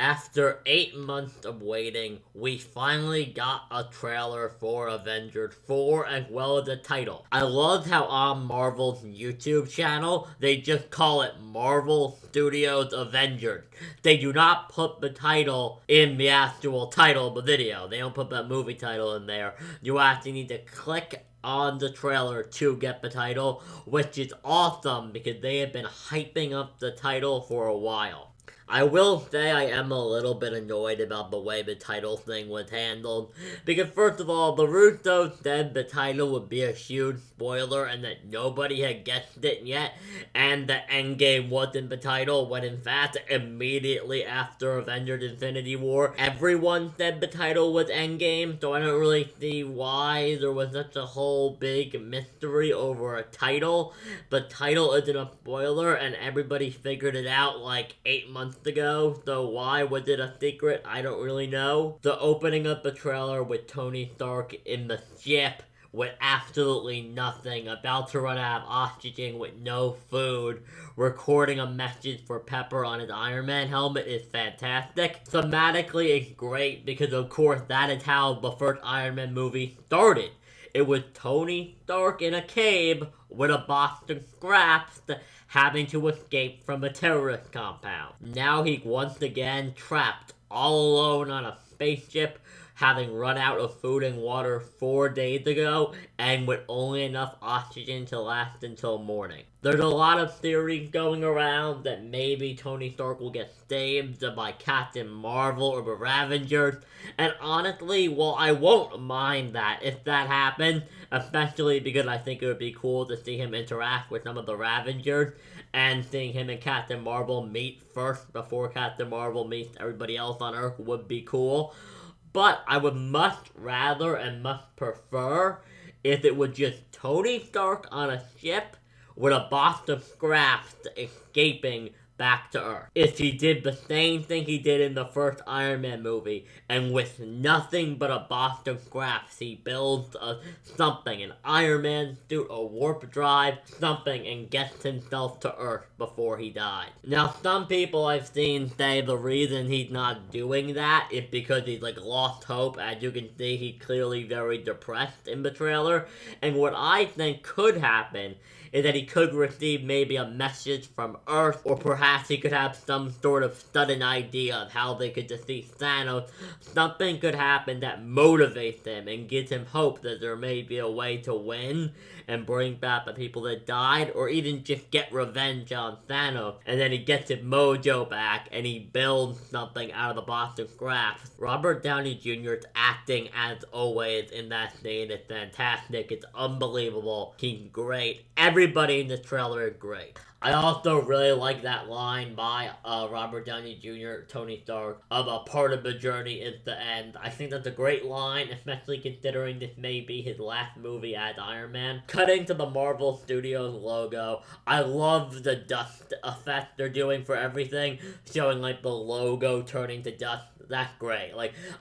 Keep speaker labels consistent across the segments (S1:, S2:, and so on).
S1: After 8 months of waiting, we finally got a trailer for Avengers 4 as well as a title. I loved how on Marvel's YouTube channel, they just call it Marvel Studios Avengers. They do not put the title in the actual title of the video. They don't put that movie title in there. You actually need to click on the trailer to get the title, which is awesome because they have been hyping up the title for a while. I will say I am a little bit annoyed about the way the title thing was handled, because first of all, the Russos said the title would be a huge spoiler and that nobody had guessed it yet, and that Endgame wasn't the title, when in fact, immediately after Avengers Infinity War, everyone said the title was Endgame, so I don't really see why there was such a whole big mystery over a title. The title isn't a spoiler, and everybody figured it out like 8 months ago, so why was it a secret? I don't really know. The opening of the trailer with Tony Stark in the ship with absolutely nothing, about to run out of oxygen with no food, recording a message for Pepper on his Iron Man helmet is fantastic. Thematically, it's great because of course that is how the first Iron Man movie started. It was Tony Stark in a cave with a box of scraps having to escape from a terrorist compound. Now he's once again trapped all alone on a spaceship, having run out of food and water 4 days ago, and with only enough oxygen to last until morning. There's a lot of theories going around that maybe Tony Stark will get saved by Captain Marvel or the Avengers, and honestly, well, I won't mind that if that happened, especially because I think it would be cool to see him interact with some of the Avengers, and seeing him and Captain Marvel meet first before Captain Marvel meets everybody else on Earth would be cool. But I would much rather and much prefer if it was just Tony Stark on a ship with a box of scraps escaping back to Earth. If he did the same thing he did in the first Iron Man movie, and with nothing but a box of scraps, he builds something, an Iron Man suit, a warp drive, something, and gets himself to Earth before he died. Now, some people I've seen say the reason he's not doing that is because he's lost hope. As you can see, he's clearly very depressed in the trailer, and what I think could happen is that he could receive maybe a message from Earth, or perhaps he could have some sort of sudden idea of how they could defeat Thanos. Something could happen that motivates him and gives him hope that there may be a way to win and bring back the people that died, or even just get revenge on Thanos, and then he gets his mojo back and he builds something out of the box of scraps. Robert Downey Jr.'s acting, as always, in that scene is fantastic. It's unbelievable. He's great. Everybody in the trailer is great. I also really like that line by Robert Downey Jr., Tony Stark, of a part of the journey is the end. I think that's a great line, especially considering this may be his last movie as Iron Man. Cutting to the Marvel Studios logo, I love the dust effect they're doing for everything, showing the logo turning to dust. That's great.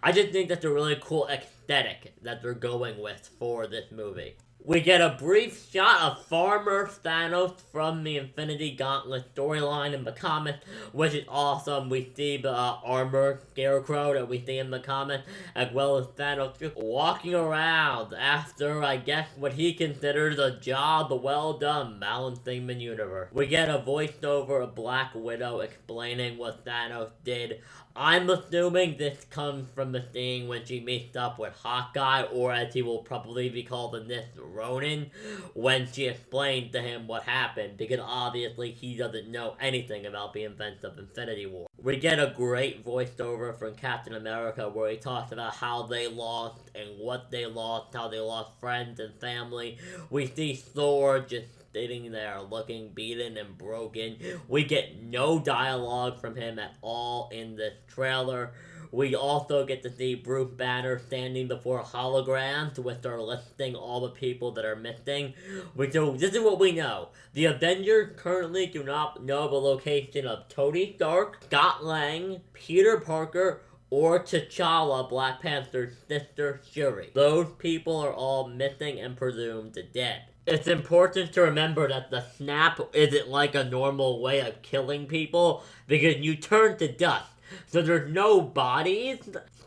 S1: I just think that's a really cool aesthetic that they're going with for this movie. We get a brief shot of Farmer Thanos from the Infinity Gauntlet storyline in the comics, which is awesome. We see the armor scarecrow that we see in the comics, as well as Thanos just walking around after, I guess, what he considers a job well done balancing the universe. We get a voiceover of Black Widow explaining what Thanos did. I'm assuming this comes from the scene when she meets up with Hawkeye, or as he will probably be called in this, Ronin, when she explained to him what happened, because obviously he doesn't know anything about the events of Infinity War. We get a great voiceover from Captain America where he talks about how they lost and what they lost, how they lost friends and family. We see Thor just sitting there looking beaten and broken. We get no dialogue from him at all in this trailer. We also get to see Bruce Banner standing before holograms, which are listing all the people that are missing. This is what we know. The Avengers currently do not know the location of Tony Stark, Scott Lang, Peter Parker, or T'Challa, Black Panther's sister Shuri. Those people are all missing and presumed dead. It's important to remember that the snap isn't like a normal way of killing people, because you turn to dust. So there's no bodies,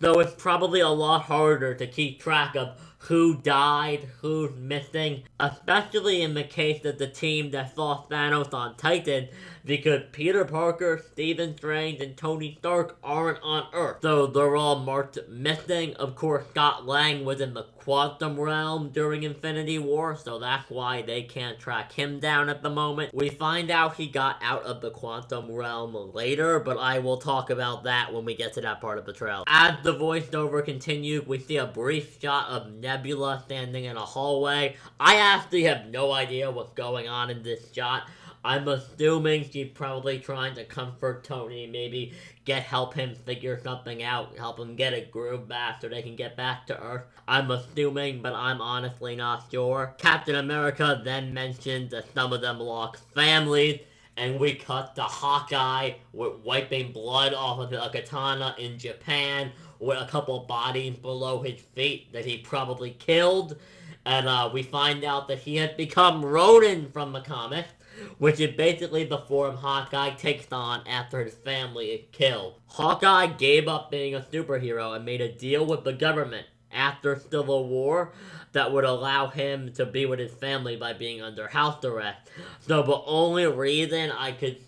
S1: so it's probably a lot harder to keep track of who died, who's missing, especially in the case of the team that fought Thanos on Titan, because Peter Parker, Stephen Strange, and Tony Stark aren't on Earth. So they're all marked missing. Of course, Scott Lang was in the quantum realm during Infinity War, so that's why they can't track him down at the moment. We find out he got out of the quantum realm later, but I will talk about that when we get to that part of the trailer. As the voiceover continues, we see a brief shot of Nebula standing in a hallway. I actually have no idea what's going on in this shot. I'm assuming she's probably trying to comfort Tony, maybe help him figure something out, help him get a groove back so they can get back to Earth. I'm assuming, but I'm honestly not sure. Captain America then mentioned that some of them lost families, and we cut to Hawkeye wiping blood off of a katana in Japan with a couple bodies below his feet that he probably killed. And we find out that he has become Ronin from the comic, which is basically the form Hawkeye takes on after his family is killed. Hawkeye gave up being a superhero and made a deal with the government after Civil War that would allow him to be with his family by being under house arrest. So the only reason I could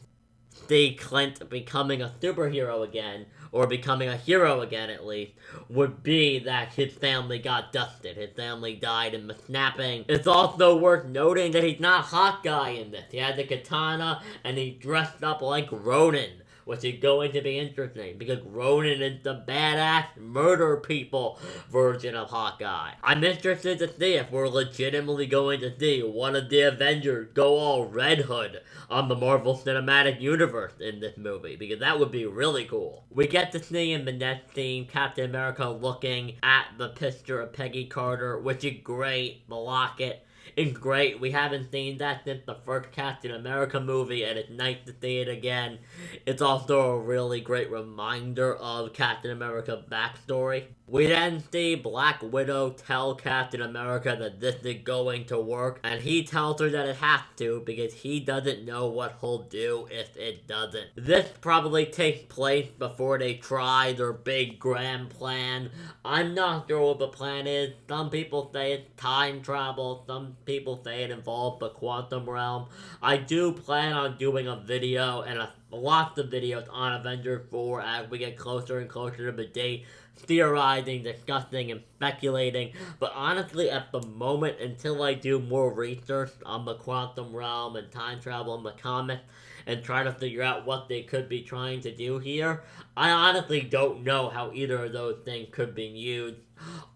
S1: see Clint becoming a superhero again, or becoming a hero again at least, would be that his family got dusted. His family died in the snapping. It's also worth noting that he's not Hawkeye in this. He had the katana and he dressed up like Ronin, which is going to be interesting because Ronin is the badass murder people version of Hawkeye. I'm interested to see if we're legitimately going to see one of the Avengers go all Red Hood on the Marvel Cinematic Universe in this movie, because that would be really cool. We get to see in the next scene Captain America looking at the picture of Peggy Carter, which is great. The locket is great. We haven't seen that since the first Captain America movie, and it's nice to see it again. It's also a really great reminder of Captain America's backstory. We then see Black Widow tell Captain America that this is going to work, and he tells her that it has to because he doesn't know what he'll do if it doesn't. This probably takes place before they try their big grand plan. I'm not sure what the plan is. Some people say it's time travel, some people say it involves the quantum realm. I do plan on doing a video and lots of videos on Avengers 4 as we get closer and closer to the date, theorizing, discussing, and speculating. But honestly, at the moment, until I do more research on the quantum realm and time travel in the comics and try to figure out what they could be trying to do here, I honestly don't know how either of those things could be used.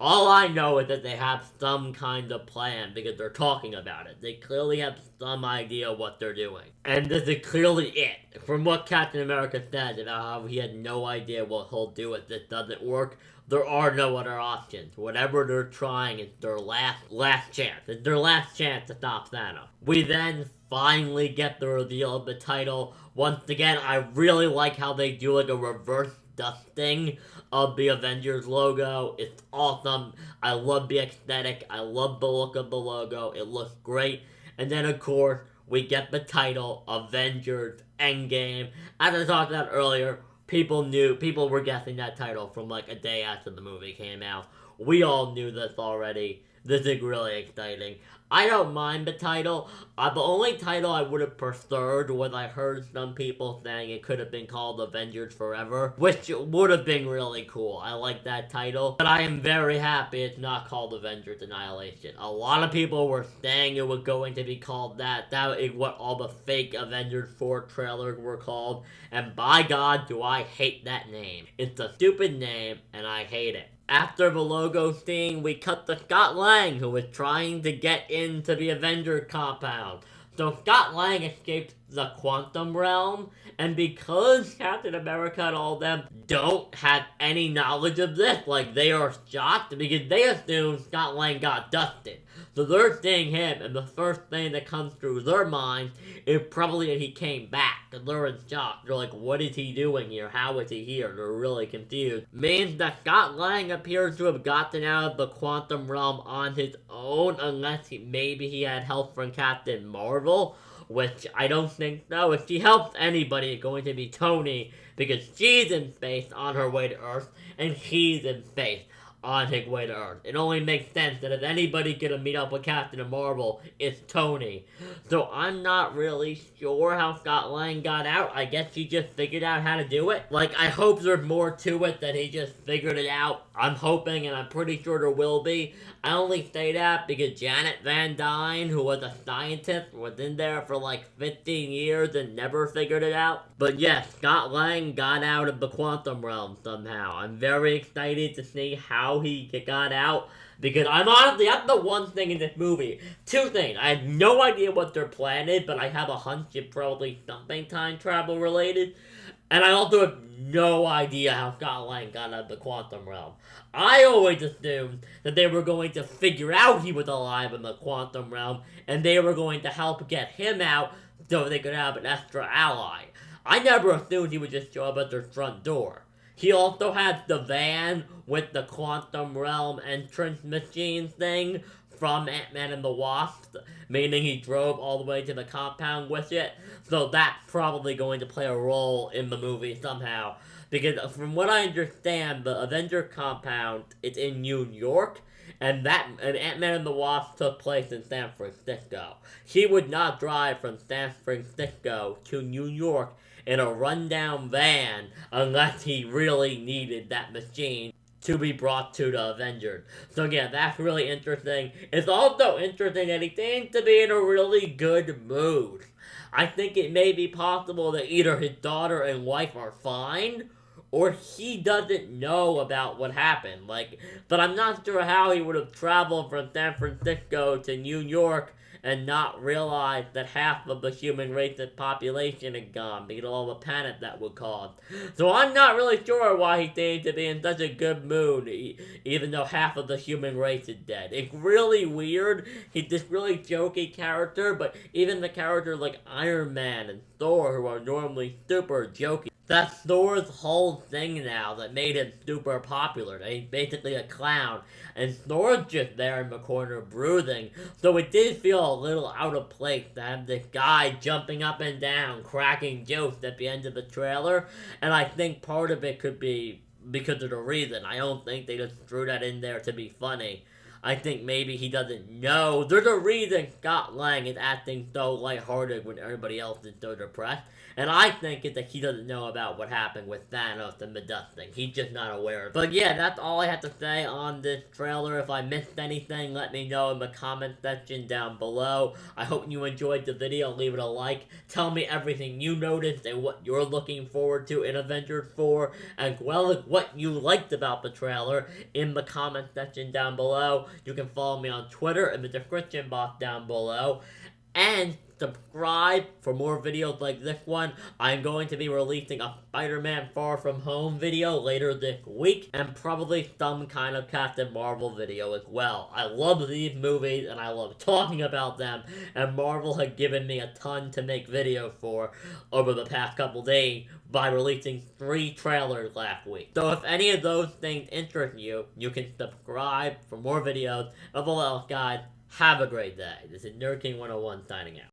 S1: All I know is that they have some kind of plan because they're talking about it. They clearly have some idea what they're doing. And this is clearly it. From what Captain America said about how he had no idea what he'll do if this doesn't work, there are no other options. Whatever they're trying is their last chance. It's their last chance to stop Thanos. We then finally get the reveal of the title. Once again, I really like how they do like a reverse dusting of the Avengers logo. It's awesome. I love the aesthetic. I love the look of the logo. It looks great. And then, of course, we get the title, Avengers Endgame. As I talked about earlier, people were guessing that title from like a day after the movie came out. We all knew this already. This is really exciting. I don't mind the title. The only title I would have preferred was I heard some people saying it could have been called Avengers Forever, which would have been really cool. I like that title, but I am very happy it's not called Avengers Annihilation. A lot of people were saying it was going to be called that. That is what all the fake Avengers 4 trailers were called, and by God, do I hate that name. It's a stupid name, and I hate it. After the logo scene, we cut to Scott Lang, who was trying to get into the Avengers compound. So Scott Lang escaped the quantum realm, and because Captain America and all them don't have any knowledge of this, like they are shocked because they assume Scott Lang got dusted. So they're seeing him, and the first thing that comes through their mind is probably that he came back, and they're in shock. They're like, what is he doing here? How is he here? They're really confused. Means that Scott Lang appears to have gotten out of the quantum realm on his own, unless maybe he had help from Captain Marvel, which I don't think, no, if she helps anybody, it's going to be Tony, because she's in space on her way to Earth, and he's in space on his way to Earth. It only makes sense that if anybody gonna meet up with Captain Marvel, it's Tony. So I'm not really sure how Scott Lang got out. I guess he just figured out how to do it. Like, I hope there's more to it than he just figured it out. I'm hoping, and I'm pretty sure there will be. I only say that because Janet Van Dyne, who was a scientist, was in there for like 15 years and never figured it out. But yes, Scott Lang got out of the quantum realm somehow. I'm very excited to see how he got out, because I'm honestly, that's the one thing in this movie. Two things. I have no idea what their plan is, but I have a hunch it's probably something time travel related. And I also have no idea how Scott Lang got out of the quantum realm. I always assumed that they were going to figure out he was alive in the quantum realm, and they were going to help get him out so they could have an extra ally. I never assumed he would just show up at their front door. He also has the van with the quantum realm entrance machine thing from Ant-Man and the Wasp, meaning he drove all the way to the compound with it. So that's probably going to play a role in the movie somehow. Because from what I understand, the Avenger compound is in New York, and Ant-Man and the Wasp took place in San Francisco. He would not drive from San Francisco to New York in a rundown van unless he really needed that machine to be brought to the Avengers. So yeah, that's really interesting. It's also interesting that he seems to be in a really good mood. I think it may be possible that either his daughter and wife are fine, or he doesn't know about what happened. But I'm not sure how he would have traveled from San Francisco to New York and not realize that half of the human race's population had gone because of all the panic that would cause. So I'm not really sure why he seems to be in such a good mood, even though half of the human race is dead. It's really weird. He's this really jokey character, but even the characters like Iron Man and Thor, who are normally super jokey, that's Thor's whole thing now that made him super popular. He's basically a clown, and Thor's just there in the corner brooding. So it did feel a little out of place to have this guy jumping up and down, cracking jokes at the end of the trailer. And I think part of it could be because of the reason. I don't think they just threw that in there to be funny. I think maybe he doesn't know. There's a reason Scott Lang is acting so lighthearted when everybody else is so depressed. And I think it's that he doesn't know about what happened with Thanos and the dust thing. He's just not aware of it. But yeah, that's all I have to say on this trailer. If I missed anything, let me know in the comment section down below. I hope you enjoyed the video. Leave it a like. Tell me everything you noticed and what you're looking forward to in Avengers 4, as well as what you liked about the trailer in the comment section down below. You can follow me on Twitter in the description box down below. And subscribe for more videos like this one. I'm going to be releasing a Spider-Man Far From Home video later this week, and probably some kind of Captain Marvel video as well. I love these movies, and I love talking about them, and Marvel had given me a ton to make videos for over the past couple days by releasing 3 trailers last week. So if any of those things interest you, you can subscribe for more videos. Above all else, guys, have a great day. This is Nerd King 101 signing out.